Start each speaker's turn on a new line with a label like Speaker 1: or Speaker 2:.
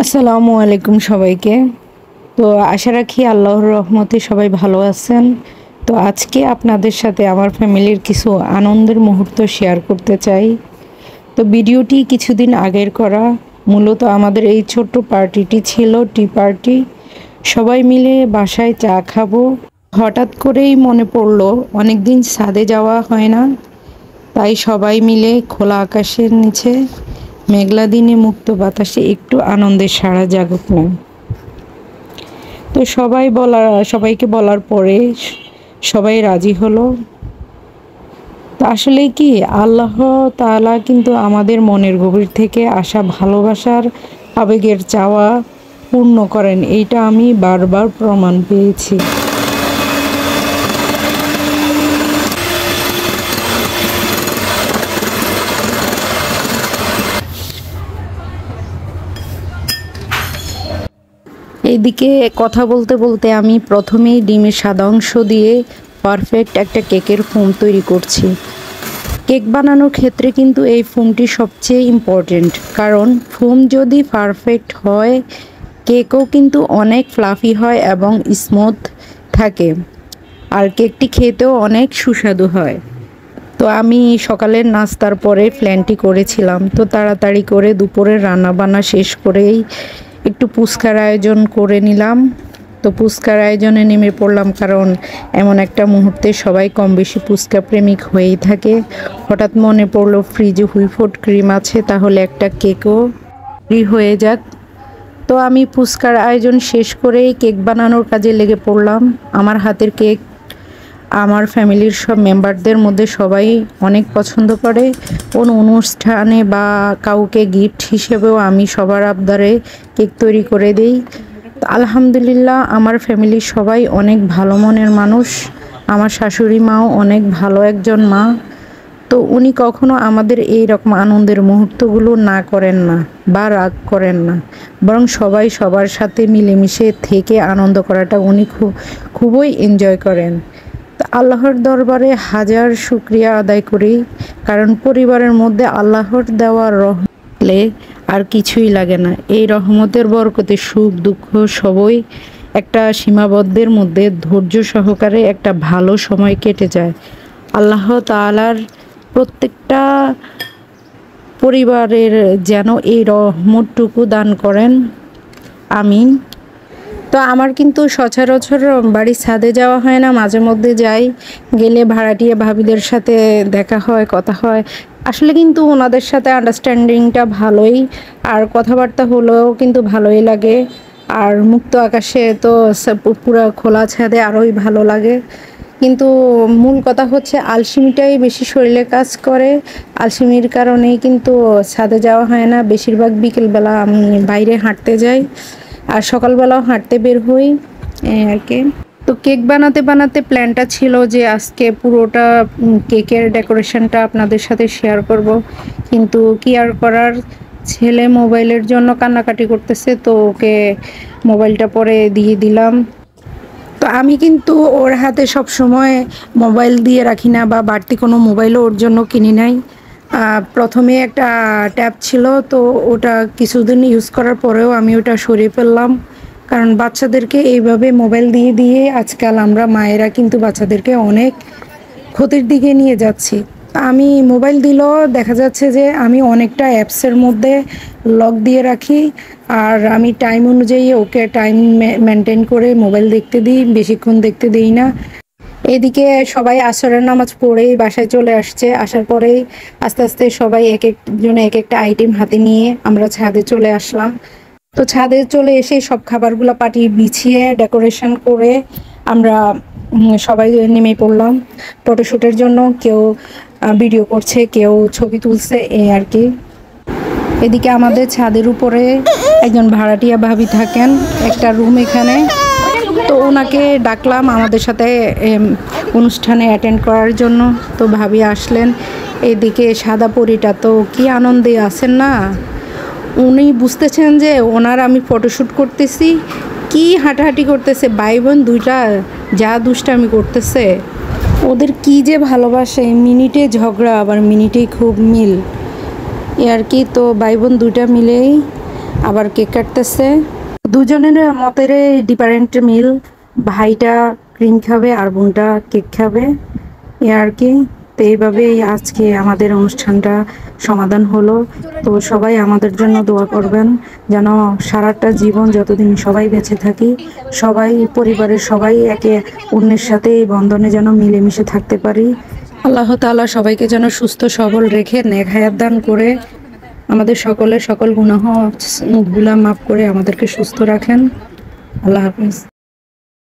Speaker 1: আসসালামু আলাইকুম সবাইকে। তো আশা রাখি আল্লাহর রহমতে সবাই ভালো আছেন। তো আজকে আপনাদের সাথে আমার ফ্যামিলির কিছু আনন্দের মুহূর্ত শেয়ার করতে চাই। তো ভিডিওটি কিছুদিন আগের করা। মূলত আমাদের এই ছোট্ট পার্টিটি ছিল টি পার্টি। সবাই মিলে বাসায় চা খাবো। হঠাৎ করেই মনে পড়লো অনেকদিন ছাদে যাওয়া হয় না, তাই সবাই মিলে খোলা আকাশের নিচে মেঘলা দিনে মুক্ত বাতাসে একটু আনন্দের সাড়া জাগুক না। তো সবাইকে বলার পরে সবাই রাজি হলো। তো আসলে কি আল্লাহ তাআলা কিন্তু আমাদের মনের গভীর থেকে আসা ভালোবাসার আবেগের চাওয়া পূর্ণ করেন, এইটা আমি বারবার প্রমাণ পেয়েছি। এইদিকে কথা বলতে বলতে আমি প্রথমেই ডিমের সাদা অংশ দিয়ে পারফেক্ট একটা কেকের ফোম তৈরি করছি। কেক বানানোর ক্ষেত্রে কিন্তু এই ফোমটি সবচেয়ে ইম্পর্টেন্ট, কারণ ফোম যদি পারফেক্ট হয় কেকও কিন্তু অনেক ফ্লাফি হয় এবং স্মুথ থাকে, আর কেকটি খেতেও অনেক সুস্বাদু হয়। তো আমি সকালের নাস্তার পরে প্ল্যানটি করেছিলাম, তো তাড়াতাড়ি করে দুপুরের রান্নাবান্না শেষ করেই একটু ফুচকার আয়োজন করে নিলাম। তো ফুচকার আয়োজনে নেমে পড়লাম, কারণ এমন একটা মুহূর্তে সবাই কম বেশি ফুচকা প্রেমিক হয়েই থাকে। হঠাৎ মনে পড়লো ফ্রিজে হুইপড ক্রিম আছে, তাহলে একটা কেকও ফ্রি হয়ে যাক। তো আমি ফুচকার আয়োজন শেষ করেই কেক বানানোর কাজে লেগে পড়লাম। আমার হাতের কেক আমার ফ্যামিলির সব মেম্বারদের মধ্যে সবাই অনেক পছন্দ করে। কোনো অনুষ্ঠানে বা কাউকে গিফট হিসেবেও আমি সবার আবদারে কেক তৈরি করে দিই। তো আলহামদুলিল্লাহ আমার ফ্যামিলির সবাই অনেক ভালো মনের মানুষ। আমার শাশুড়ি মাও অনেক ভালো একজন মা। তো উনি কখনো আমাদের এই রকম আনন্দের মুহূর্তগুলো না করেন না বা রাগ করেন না, বরং সবাই সবার সাথে মিলেমিশে থেকে আনন্দ করাটা উনি খুবই এনজয় করেন। আল্লাহর দরবারে হাজার শুকরিয়া আদায় করি, কারণ পরিবারের মধ্যে আল্লাহর দেওয়া রহমতে আর কিছুই লাগে না। এই রহমতের বরকতে সুখ দুঃখ সবই একটা সীমাবদ্ধের মধ্যে ধৈর্য সহকারে একটা ভালো সময় কেটে যায়। আল্লাহ তাআলার প্রত্যেকটা পরিবারের যেন এই রহমতটুকু দান করেন, আমিন। তো আমার কিন্তু সচরাচর বাড়ির ছাদে যাওয়া হয় না, মাঝে মধ্যে যাই। গেলে ভাড়াটিয়া ভাবিদের সাথে দেখা হয়, কথা হয়। আসলে কিন্তু ওনাদের সাথে আন্ডারস্ট্যান্ডিংটা ভালোই, আর কথাবার্তা হলেও কিন্তু ভালোই লাগে। আর মুক্ত আকাশে তো পুরো খোলা ছাদে আরোই ভালো লাগে। কিন্তু মূল কথা হচ্ছে আলসেমিটাই বেশি শরীরে কাজ করে। আলসেমির কারণেই কিন্তু ছাদে যাওয়া হয় না। বেশিরভাগ বিকেলবেলা আমি বাইরে হাঁটতে যাই, আর সকালবেলাও হাঁটতে বের হই আর কি। তো কেক বানাতে বানাতে প্ল্যানটা ছিল যে আজকে পুরোটা কেকের ডেকোরেশনটা আপনাদের সাথে শেয়ার করব, কিন্তু কি আর করার, ছেলে মোবাইলের জন্য কান্নাকাটি করতেছে, তো ওকে মোবাইলটা পরে দিয়ে দিলাম। তো আমি কিন্তু ওর হাতে সব সময় মোবাইল দিয়ে রাখি না, বা বাড়তি কোনো মোবাইলও ওর জন্য কিনি নাই। প্রথমে একটা ট্যাব ছিল, তো ওটা কিছুদিন ইউজ করার পরেও আমি ওটা সরিয়ে ফেললাম, কারণ বাচ্চাদেরকে এইভাবে মোবাইল দিয়ে দিয়ে আজকাল আমরা মায়েরা কিন্তু বাচ্চাদেরকে অনেক ক্ষতির দিকে নিয়ে যাচ্ছি। আমি মোবাইল দিলেও দেখা যাচ্ছে যে আমি অনেকটা অ্যাপসের মধ্যে লক দিয়ে রাখি, আর আমি টাইম অনুযায়ী ওকে টাইম মেনটেন করে মোবাইল দেখতে দিই, বেশিক্ষণ দেখতে দিই না। এদিকে সবাই আসরের নামাজ পড়েই বাসায় চলে আসছে। আসার পরেই আস্তে আস্তে সবাই এক একজনে এক একটা আইটেম হাতে নিয়ে আমরা ছাদে চলে আসলাম। তো ছাদে চলে এসে সব খাবারগুলো পাটি বিছিয়ে ডেকোরেশন করে আমরা সবাই নেমে পড়লাম ফটোশ্যুটের জন্য। কেউ ভিডিও করছে, কেউ ছবি তুলছে, এই আর কি। এদিকে আমাদের ছাদের উপরে একজন ভাড়াটিয়া ভাবি থাকেন, একটা রুম এখানে। তো ওনাকে ডাকলাম আমাদের সাথে অনুষ্ঠানে অ্যাটেন্ড করার জন্য। তো ভাবি আসলেন। এদিকে সাদা পরীটা তো কি আনন্দে আছেন না, উনি বুঝতেছেন যে ওনার আমি ফটোশ্যুট করতেছি, কি হাঁটাহাঁটি করতেছে, ভাই বোন দুইটা যা দুষ্টামি করতেছে। ওদের কি যে ভালোবাসে, মিনিটে ঝগড়া আবার মিনিটেই খুব মিল, এ আর কি। তো ভাই বোন দুইটা মিলেই আবার কেক কাটতেছে। দুজনের মতের ডিফারেন্ট মিল, ভাইটা ক্রিম খাবে আর বোনটা কেক খাবে, এ আর কি। তো এইভাবেই আজকে আমাদের অনুষ্ঠানটা সমাধান হলো। তো সবাই আমাদের জন্য দোয়া করবেন যেন সারাটা জীবন যতদিন সবাই বেঁচে থাকি, সবাই পরিবারের সবাই একে অন্যের সাথে এই বন্ধনে যেন মিলেমিশে থাকতে পারি। আল্লাহ তাআলা সবাইকে যেন সুস্থ সবল রেখে নেক হায়াত দান করে আমাদের সকলের সকল গুনাহ মুখগুলা মাফ করে আমাদেরকে সুস্থ রাখেন। আল্লাহ হাফেজ।